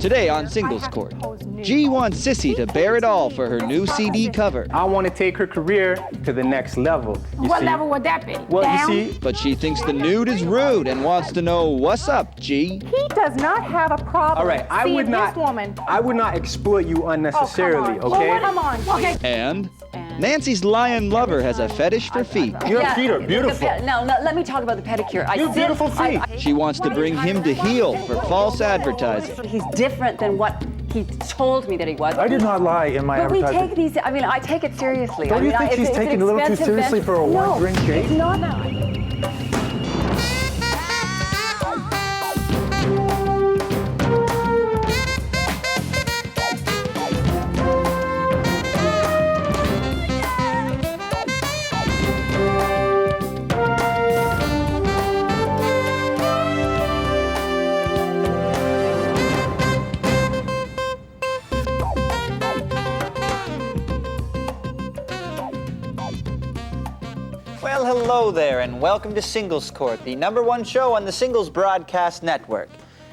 Today on Singles Court, G wants Sissy to bear it all for her new CD cover. I want to take her career to the next level. What level would that be? Well, Down? you see, But she thinks the nude is rude and wants to know what's up, G. He does not have a problem. all right, I would not exploit you unnecessarily, Oh, okay? come on. Okay. And Nancy's lion lover has a fetish for feet. Your feet are beautiful. No, let me talk about the pedicure. You have beautiful feet. She wants to bring him to heel for false advertising. He's different than what he told me that he was. I did not lie in my But we advertising. take these, I mean, I take it seriously. Don't I mean, you think it's she's an taking it a little too expensive seriously for a one-drink date? It's not. Well, hello there, and welcome to Singles Court, the #1 show on the Singles Broadcast Network.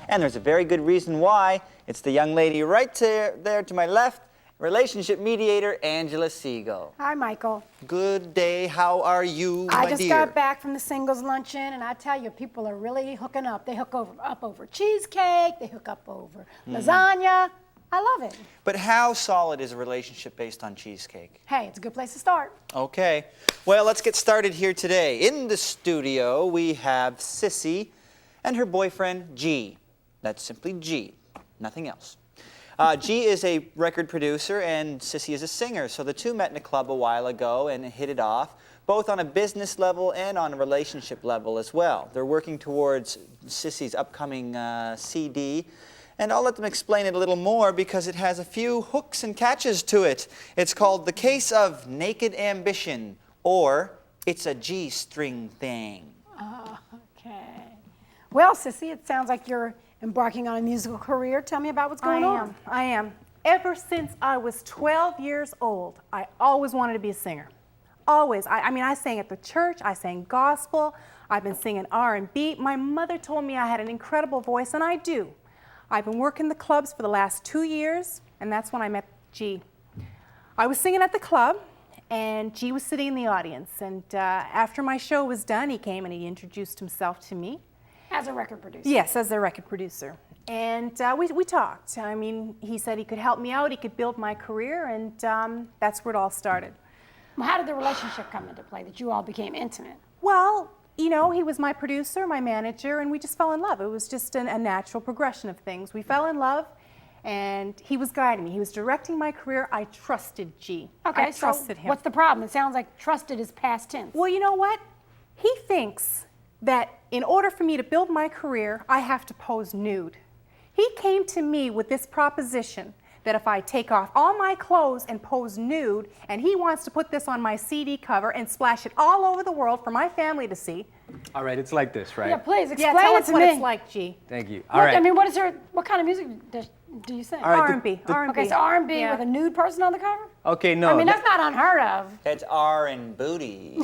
And there's a very good reason why. It's the young lady right there to my left, relationship mediator Angela Segal. Hi, Michael. Good day. How are you, my I just dear? got back from the singles luncheon, and I tell you, people are really hooking up. They hook up over cheesecake. They hook up over lasagna. I love it. But how solid is a relationship based on cheesecake? Hey, it's a good place to start. Okay. Well, let's get started here today. In the studio, we have Sissy and her boyfriend, G. That's simply G, nothing else. G is a record producer and Sissy is a singer, so the two met in a club a while ago and hit it off, both on a business level and on a relationship level as well. They're working towards Sissy's upcoming CD, and I'll let them explain it a little more because it has a few hooks and catches to it. It's called The Case of Naked Ambition, or It's a G-String Thing. Okay. Well, Sissy, it sounds like you're embarking on a musical career. Tell me about what's going on. I am. Ever since I was 12 years old, I always wanted to be a singer. Always. I mean, I sang at the church, I sang gospel, I've been singing R&B. My mother told me I had an incredible voice, and I do. I've been working the clubs for the last 2 years, and that's when I met G. I was singing at the club, and G was sitting in the audience. And after my show was done, he came and he introduced himself to me. As a record producer. Yes, as a record producer. And we talked. I mean, he said he could help me out, he could build my career, and that's where it all started. Well, how did the relationship come into play, that you all became intimate? Well, you know, he was my producer, my manager, and we just fell in love. It was just a natural progression of things. We fell in love, and he was guiding me. He was directing my career. I trusted G. Okay, I trusted him. What's the problem? It sounds like trusted is past tense. Well, you know what? He thinks that in order for me to build my career, I have to pose nude. He came to me with this proposition that if I take off all my clothes and pose nude, and he wants to put this on my CD cover and splash it all over the world for my family to see. All right, it's like this, right? Yeah, please explain Tell it us to what me. it's like, G. Thank you. All right. I mean, what kind of music do you sing? All right, R&B. R&B. Okay, so R&B Yeah. with a nude person on the cover? Okay, no. I mean, that's not unheard of. That's R and booty.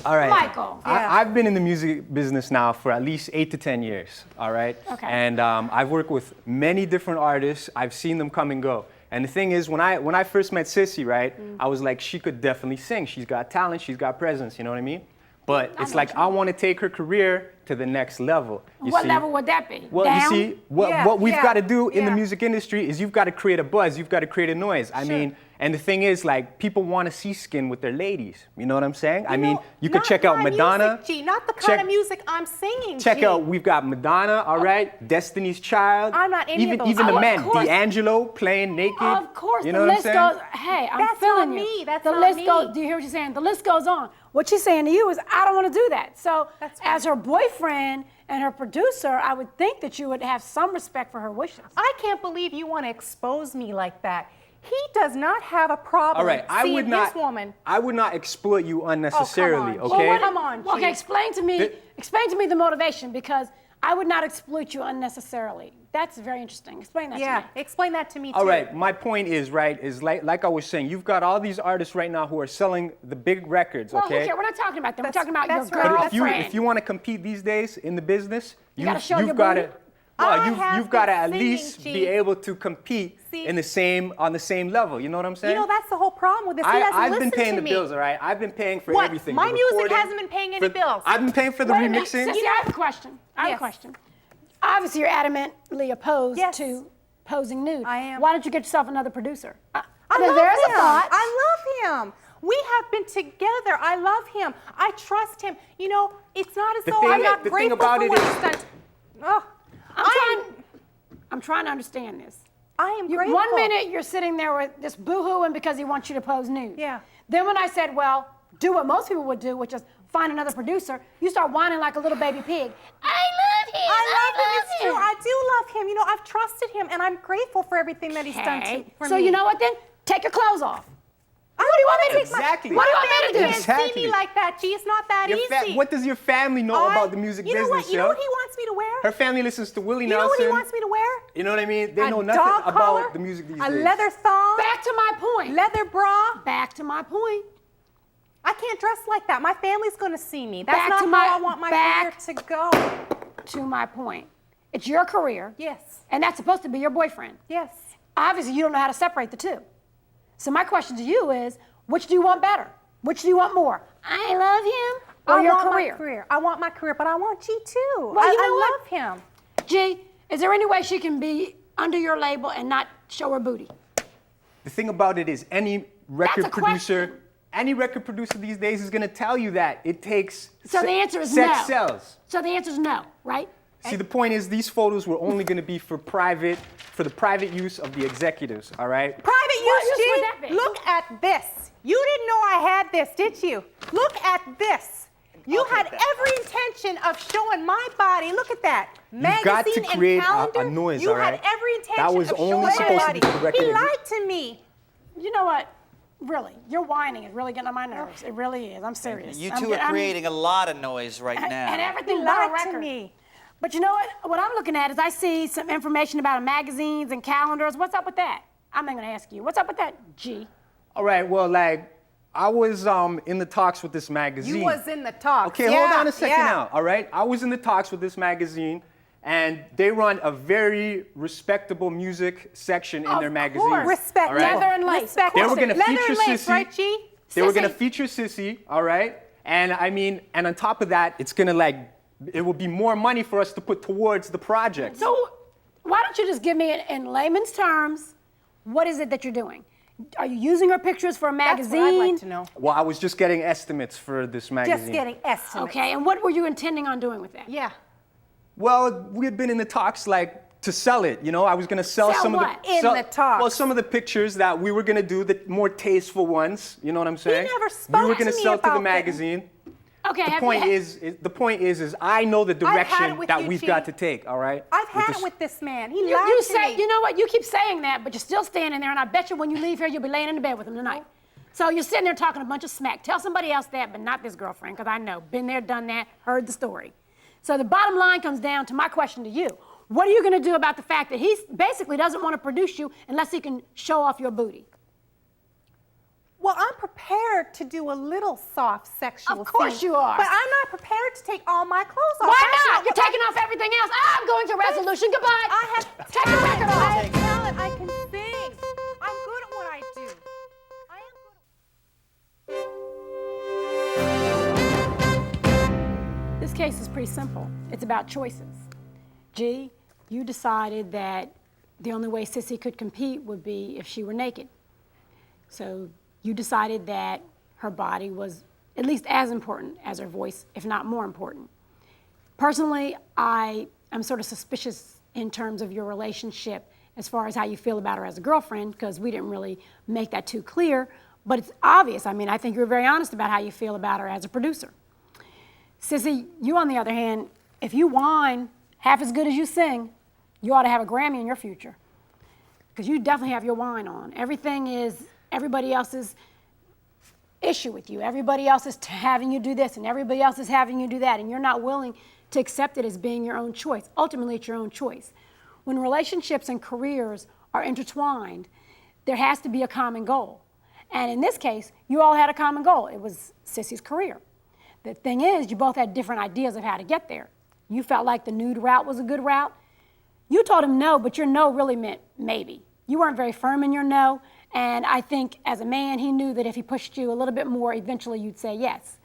all right. Michael. I've been in the music business now for at least 8 to 10 years, all right? Okay. And I've worked with many different artists. I've seen them come and go. And the thing is, when I first met Sissy, right, I was like, she could definitely sing. She's got talent, she's got presence, you know what I mean? But it's like, I want to take her career to the next level. What level would that be? Well, Down? you see, what we've got to do in the yeah. music industry is you've got to create a buzz, you've got to create a noise. I mean, and the thing is, like, people want to see skin with their ladies. You know what I'm saying? I mean, you could check out Madonna. Music, G, not the kind of music I'm singing, Check G. out, we've got Madonna, all right? Destiny's Child. I'm not any of those. Even the Oh, of men, course. D'Angelo playing naked. Of course, you the know what I'm list saying? goes. Hey, I'm That's feeling not you. me, that's the not list me. goes. Do you hear what she's saying? The list goes on. What she's saying to you is, I don't want to do that. So, That's as her boyfriend and her producer, I would think that you would have some respect for her wishes. I can't believe you want to expose me like that. He does not have a problem All right, seeing this woman. I would not exploit you unnecessarily, on. okay? Well, come on, G. Okay, explain to me the motivation, because I would not exploit you unnecessarily. That's very interesting. Explain that to Yeah, me. explain that to me too. All right, my point is, right, is like I was saying, you've got all these artists right now who are selling the big records, Well, okay? okay, we're not talking about them. We're That's- talking about your that's right. girlfriend. But if you want to compete these days in the business, You gotta show you've your got booty? to. Well, you've got to at singing, least G. be able to compete See? on the same level. You know what I'm saying? You know, that's the whole problem with this. He doesn't I've listen been paying to the me. bills, all right? I've been paying for What? everything. My the music recording, hasn't been paying any bills. I've been paying for the Wait a minute, remixing. Sissy, I have a question. I have Yes. a question. Obviously, you're adamantly opposed Yes. to posing nude. I am. Why don't you get yourself another producer? I love There's him. a thought. I love him. We have been together. I love him. I trust him. You know, it's not as The though thing- I'm not the thing grateful about for it what is- he's done. Oh, I'm trying to understand this. I am grateful. 1 minute you're sitting there with just boo-hooing because he wants you to pose nude. Yeah. Then when I said, well, do what most people would do, which is find another producer, you start whining like a little baby pig. I love him. I love him. It's true. I do love him. You know, I've trusted him, and I'm grateful for everything that he's done for so me. you know what then? Take your clothes off. What do you want me to do? Exactly. What do you want me to do? You can't see Exactly. me like that, G. It's not that easy. What does your family know about the music you know business, what? You know yo? what he wants me to wear? Her family listens to Willie You know Nelson. what he wants me to wear? You know what I mean? They A know nothing dog about collar, the music these a days. leather thong, Back to my point. leather bra. Back to my point. I can't dress like that. My family's going to see me. That's Back not to how my- I want my career back- to go. To my point. It's your career. Yes. And that's supposed to be your boyfriend. Yes. Obviously, you don't know how to separate the two. So my question to you is, which do you want better? Which do you want more? I love him or I your want career? my career. I want my career, but I want G too. Well, you know I what? love him. G, is there any way she can be under your label and not show her booty? The thing about it is any record a producer, question. any record producer these days is gonna tell you that it takes So the answer is sex no. sells. So the answer is no, right? See, the point is these photos were only gonna be for the private use of the executives, all right? Private What use, use would G. that be? Look at this. You didn't know I had this, did you? Look at this. You had every intention of showing my body. Look at that. You've got to Magazine create and calendar. a noise, You all had right? every intention That was of only showing my supposed to body. be for the record. He lied to me. You know what? Really, your whining is really getting on my nerves. It really is. I'm serious. You I'm two get- are I'm- creating a lot of noise right and, now. and He everything but a lied record. to me. But you know what? What I'm looking at is I see some information about magazines and calendars. What's up with that? I'm not gonna ask you. What's up with that, G? All right, well, like, I was in the talks with this magazine. You was in the talks. Okay, hold Yeah, on a second yeah. now, all right? I was in the talks with this magazine, and they run a very respectable music section in their magazine. Respect. all right? Leather and lace. Respect. They were gonna Leather feature and lace, Sissy. right, G? They were Sissy. gonna feature Sissy, all right? And I mean, and on top of that, it's gonna it will be more money for us to put towards the project. So why don't you just give me in layman's terms, what is it that you're doing? Are you using her pictures for a That's magazine? what I'd like to know. Well, I was just getting estimates for this magazine. Just getting estimates. Okay, and what were you intending on doing with that? Yeah. Well, we had been in the talks to sell it. You know, I was gonna sell Sell some what? of the In the talks. Well, some of the pictures that we were gonna do, the more tasteful ones. You know what I'm saying? never spoke We were to gonna me sell to the about magazine. Okay, The have point you, is I know the had it direction with that you, we've G. got to take. All right. I've had this- it with this man. He you lied to say, me. you know what? You keep saying that, but you're still standing there, and I bet you when you leave here, you'll be laying in the bed with him tonight. So you're sitting there talking a bunch of smack. Tell somebody else that, but not this girlfriend, because I know. Been there, done that, heard the story. So the bottom line comes down to my question to you. What are you going to do about the fact that he basically doesn't want to produce you unless he can show off your booty? Well, I'm prepared to do a little soft sexual Of course scene, you are. But I'm not prepared to take all my clothes off. Why That's not? You're what taking off everything else. I'm going to resolution. Goodbye. I have Take your record off. I have talent. I can sing. I'm good at what I do. I am good. This case is pretty simple. It's about choices. G, you decided that the only way Sissy could compete would be if she were naked. So you decided that her body was at least as important as her voice, if not more important. Personally, I am sort of suspicious in terms of your relationship as far as how you feel about her as a girlfriend, because we didn't really make that too clear, but it's obvious. I mean, I think you're very honest about how you feel about her as a producer. Sissy, you on the other hand, if you whine half as good as you sing, you ought to have a Grammy in your future, because you definitely have your whine on. Everything is everybody else's issue with you. Everybody else is having you do this, and everybody else is having you do that, and you're not willing to accept it as being your own choice. Ultimately, it's your own choice. When relationships and careers are intertwined, there has to be a common goal. And in this case, you all had a common goal. It was Sissy's career. The thing is, you both had different ideas of how to get there. You felt like the nude route was a good route. You told him no, but your no really meant maybe. You weren't very firm in your no, and I think as a man, he knew that if he pushed you a little bit more, eventually you'd say yes.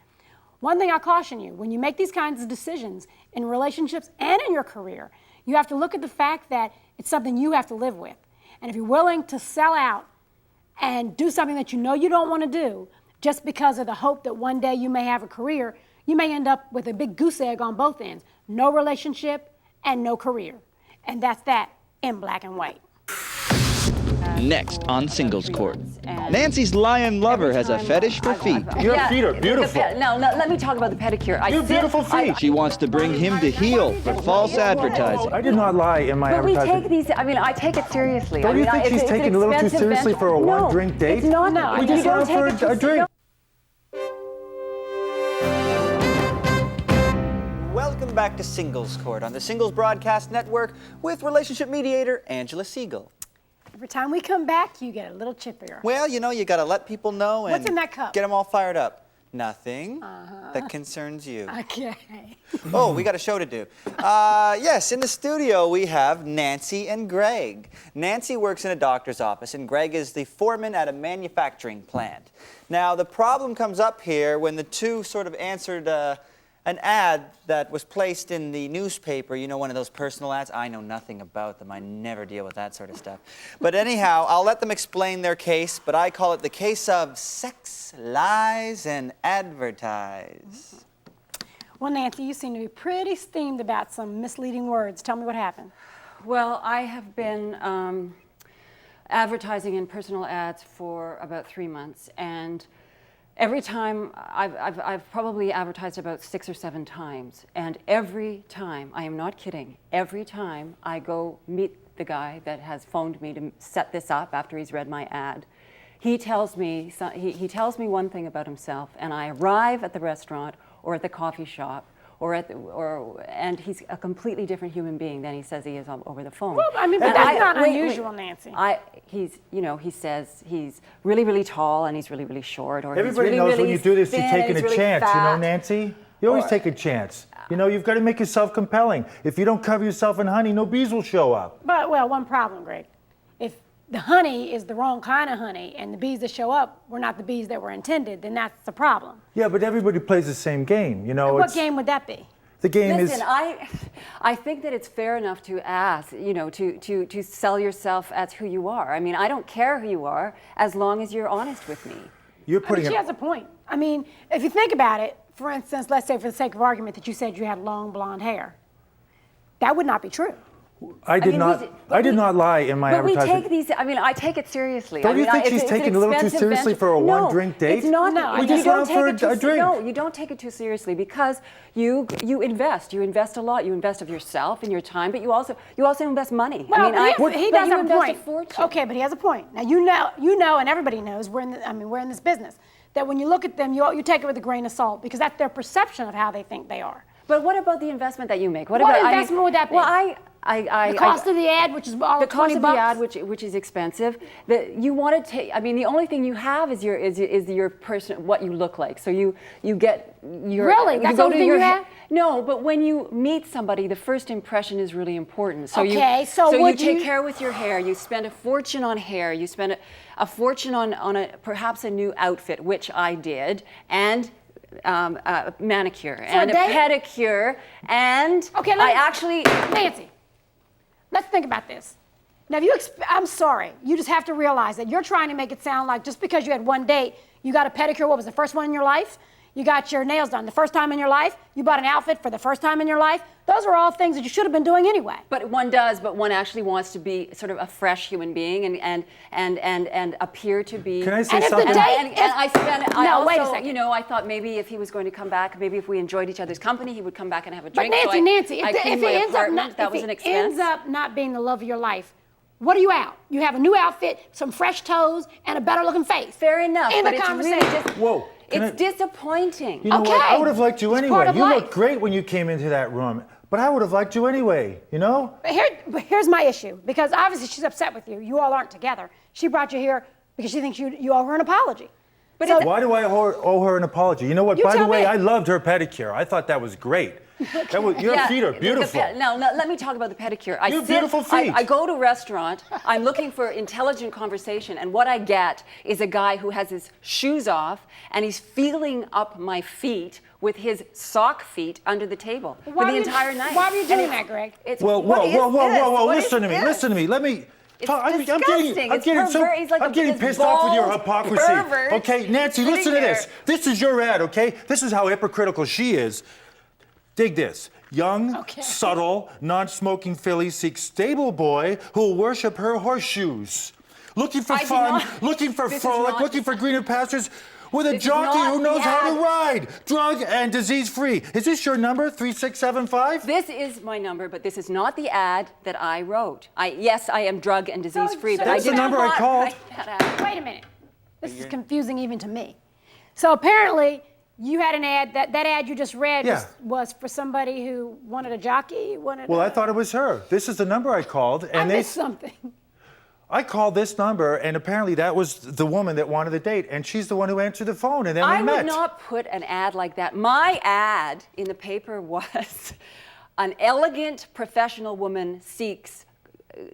One thing I caution you, when you make these kinds of decisions in relationships and in your career, you have to look at the fact that it's something you have to live with. And if you're willing to sell out and do something that you know you don't want to do, just because of the hope that one day you may have a career, you may end up with a big goose egg on both ends. No relationship and no career. And that's that in black and white. Next on Singles Court, Nancy's lion lover has a fetish for feet. Your feet are beautiful. No, let me talk about the pedicure. You have beautiful feet. She wants to bring him to heel for false advertising. I did not lie in my But we advertising. take these, I take it seriously. Don't you think she's taking it a little too seriously for a one-drink date? It's not. No, We just went out for a drink. Welcome back to Singles Court on the Singles Broadcast Network with relationship mediator Angela Segal. Every time we come back, you get a little chippier. Well, you know, you got to let people know and What's in that cup? get them all fired up. Nothing that concerns you. Okay. Oh, we got a show to do. Yes, in the studio we have Nancy and Greg. Nancy works in a doctor's office and Greg is the foreman at a manufacturing plant. Now, the problem comes up here when the two sort of answered an ad that was placed in the newspaper, you know, one of those personal ads. I know nothing about them. I never deal with that sort of stuff. But anyhow, I'll let them explain their case, but I call it the case of sex, lies, and advertise. Well, Nancy, you seem to be pretty steamed about some misleading words. Tell me what happened. Well, I have been advertising in personal ads for about 3 months, and every time, I've probably advertised about 6 or 7 times, and every time, I am not kidding, every time I go meet the guy that has phoned me to set this up after he's read my ad, he tells me, he tells me one thing about himself, and I arrive at the restaurant or at the coffee shop, and he's a completely different human being than he says he is over the phone. Well, I mean, but that's not unusual, Nancy. He says he's really, really tall and he's really, really short, or Everybody he's really, knows really when you do this, you're thin taking and a he's really chance, you know, fat. Nancy? You always take a chance. You know, you've got to make yourself compelling. If you don't cover yourself in honey, no bees will show up. But, well, one problem, Greg. If the honey is the wrong kind of honey and the bees that show up were not the bees that were intended, then that's the problem. Yeah, but everybody plays the same game, you know. What game would that be? The game Listen, is... I think that it's fair enough to ask, you know, to sell yourself as who you are. I mean, I don't care who you are as long as you're honest with me. You're I mean, putting she has a point. I mean, if you think about it, for instance, let's say for the sake of argument that you said you had long blonde hair. That would not be true. I did not lie in my But we advertising. take these, I take it seriously. Don't you think she's it's taking an it a little too expensive seriously for a venture. one-drink date? It's not. No, we just went out for a drink. No, you don't take it too seriously because you invest. You invest a lot. You invest of yourself and your time, but you also invest money. Well, I mean, he does you have a invest point. a fortune. Okay, but he has a point. Now you know, and everybody knows we're in this business that when you look at them, you take it with a grain of salt because that's their perception of how they think they are. But what about the investment that you make? What about, investment would that be? Well, the cost of the ad, which is all the $20 cost of the ad, which is expensive. You want to take. I mean, the only thing you have is your person, what you look like. So you get your. Really? That's the only thing you have? No, but when you meet somebody, the first impression is really important. So so you take care with your hair. You spend a fortune on hair. You spend a fortune on perhaps a new outfit, which I did, and. A manicure and a pedicure and Nancy, let's think about this. Now, I'm sorry, you just have to realize that you're trying to make it sound like just because you had one date, you got a pedicure, what was the first one in your life? You got your nails done the first time in your life. You bought an outfit for the first time in your life. Those are all things that you should have been doing anyway. But one does, but one actually wants to be sort of a fresh human being and appear to be. Can I say and something? If the date, wait a second. You know, I thought maybe if he was going to come back, maybe if we enjoyed each other's company, he would come back and have a drink. But Nancy, if it ends up not being the love of your life, what are you out? You have a new outfit, some fresh toes, and a better looking face. Fair enough. In but the it's conversation. really just, Whoa. It's disappointing. You know what? I would have liked you It's anyway. part of You life. looked great when you came into that room, but I would have liked you anyway, you know? But here's my issue, because obviously she's upset with you. You all aren't together. She brought you here because she thinks you owe her an apology. Why do I owe her an apology? You know what? By the way, I loved her pedicure. I thought that was great. Your feet are beautiful. Now, let me talk about the pedicure. You have beautiful feet. I go to a restaurant, I'm looking for intelligent conversation, and what I get is a guy who has his shoes off, and he's feeling up my feet with his sock feet under the table for the entire night. Why were you doing that, Greg? Whoa, listen to me. Let me. I'm getting pissed off with your hypocrisy. Okay, Nancy, listen to this. This is your ad, okay? This is how hypocritical she is. Dig this. Young, subtle, non-smoking filly seeks stable boy who will worship her horseshoes. Looking for fun, looking for frolic, looking for greener pastures with a jockey who knows how to ride, drug and disease-free. Is this your number, 3675? This is my number, but this is not the ad that I wrote. Yes, I am drug and disease-free, but I That's the number I called. Wait a minute. This is confusing even to me. So apparently, you had an ad, that ad you just read was for somebody who wanted a jockey? Well, I thought it was her. This is the number I called. And I missed something. I called this number, and apparently that was the woman that wanted the date, and she's the one who answered the phone, and then we met. I would not put an ad like that. My ad in the paper was an elegant professional woman seeks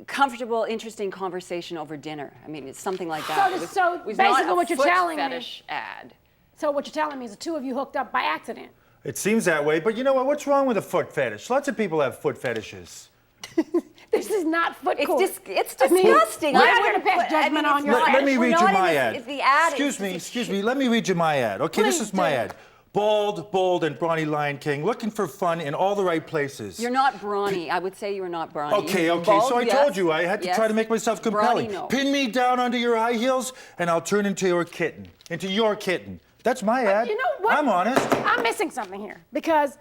comfortable, interesting conversation over dinner. I mean, it's something like that. So it was basically not a what you're foot telling me. fetish ad. So what you're telling me is the two of you hooked up by accident. It seems that way, but you know what? What's wrong with a foot fetish? Lots of people have foot fetishes. This is not foot court. It's disgusting. I'm not going to pass judgment on your ad. Let me read you my ad. The ad Excuse me. Let me read you my ad. Okay, this is my ad. Bald, bold, and brawny Lion King, looking for fun in all the right places. You're not brawny. I would say you are not brawny. Okay. Bald, So I told you I had to try to make myself compelling. Brawny, no. Pin me down under your high heels, and I'll turn into your kitten. That's my ad. You know what? I'm honest. I'm missing something here because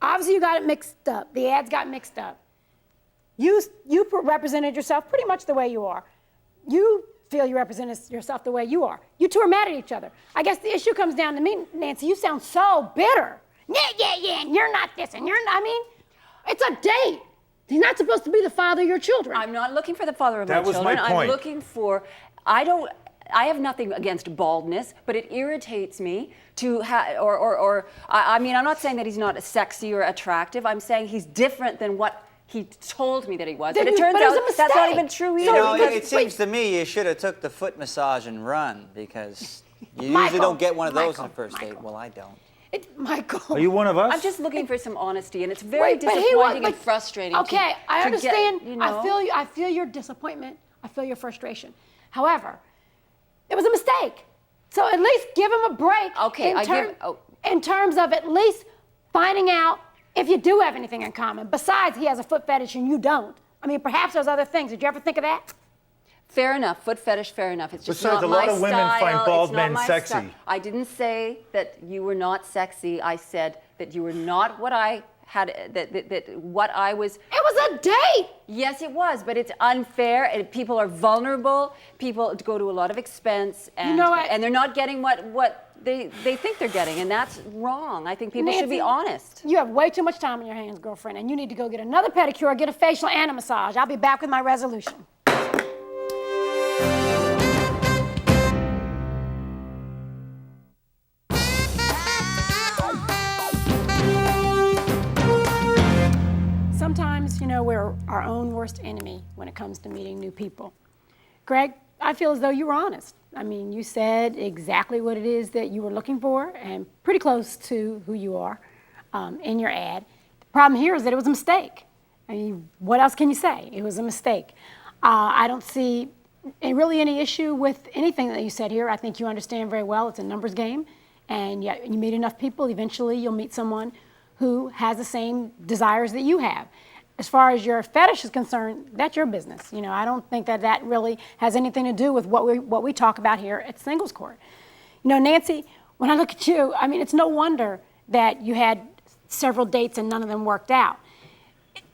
obviously you got it mixed up. The ads got mixed up. You represented yourself pretty much the way you are. You feel you represented yourself the way you are. You two are mad at each other. I guess the issue comes down to me, Nancy. You sound so bitter. Yeah, and you're not this, and you're not. I mean, it's a date. He's not supposed to be the father of your children. I'm not looking for the father of my children. That was my point. I'm looking for. I have nothing against baldness, but it irritates me to I mean, I'm not saying that he's not sexy or attractive. I'm saying he's different than what he told me that he was. But it turns out that's not even true either. You know, it seems to me you should have took the foot massage and run because you usually don't get one of those on the first date. Well, I don't. Michael. Are you one of us? I'm just looking for some honesty, and it's very disappointing and frustrating. Okay, I understand. Get, you know? I feel your disappointment. I feel your frustration. However, it was a mistake. So at least give him a break. Okay, in terms of at least finding out if you do have anything in common. Besides, he has a foot fetish and you don't. I mean, perhaps there's other things. Did you ever think of that? Fair enough. Foot fetish, fair enough. It's just Besides, not my style. a lot of women find bald men sexy. Style. I didn't say that you were not sexy. I said that you were not what I had, that what I was. It was a date. Yes, it was, but it's unfair. And people are vulnerable. People go to a lot of expense, and, you know what? And they're not getting what they think they're getting, and that's wrong. I think people should be honest. You have way too much time on your hands, girlfriend, and you need to go get another pedicure, get a facial, and a massage. I'll be back with my resolution. Sometimes, you know, we're our own worst enemy when it comes to meeting new people. Greg, I feel as though you were honest. I mean, you said exactly what it is that you were looking for and pretty close to who you are in your ad. The problem here is that it was a mistake. I mean, what else can you say? It was a mistake. I don't see really any issue with anything that you said here. I think you understand very well it's a numbers game, and you meet enough people, eventually you'll meet someone who has the same desires that you have. As far as your fetish is concerned, that's your business. You know, I don't think that really has anything to do with what we talk about here at Singles Court. You know, Nancy, when I look at you, I mean, it's no wonder that you had several dates and none of them worked out.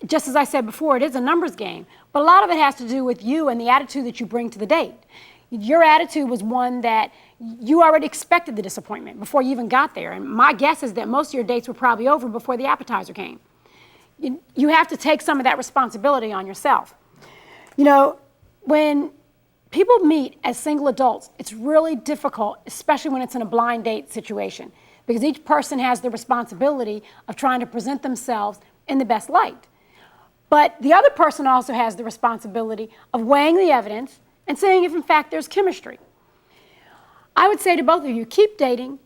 Just as I said before, it is a numbers game, but a lot of it has to do with you and the attitude that you bring to the date. Your attitude was one that you already expected the disappointment before you even got there, and my guess is that most of your dates were probably over before the appetizer came. You have to take some of that responsibility on yourself. You know, when people meet as single adults, it's really difficult, especially when it's in a blind date situation. because each person has the responsibility of trying to present themselves in the best light. But the other person also has the responsibility of weighing the evidence and seeing if in fact there's chemistry. I would say to both of you, keep dating,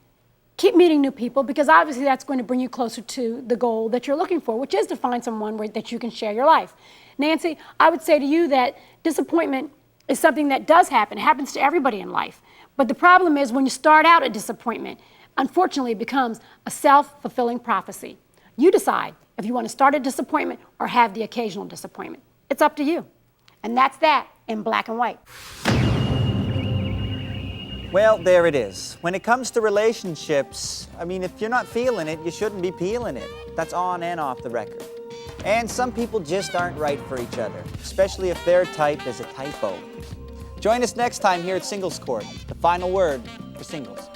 keep meeting new people, because obviously that's going to bring you closer to the goal that you're looking for, which is to find someone that you can share your life. Nancy, I would say to you that disappointment is something that does happen. It happens to everybody in life. But the problem is when you start out a disappointment, unfortunately it becomes a self-fulfilling prophecy. You decide if you want to start a disappointment or have the occasional disappointment. It's up to you. And that's that in black and white. Well, there it is. When it comes to relationships, I mean, if you're not feeling it, you shouldn't be peeling it. That's on and off the record. And some people just aren't right for each other, especially if their type is a typo. Join us next time here at Singles Court, the final word for singles.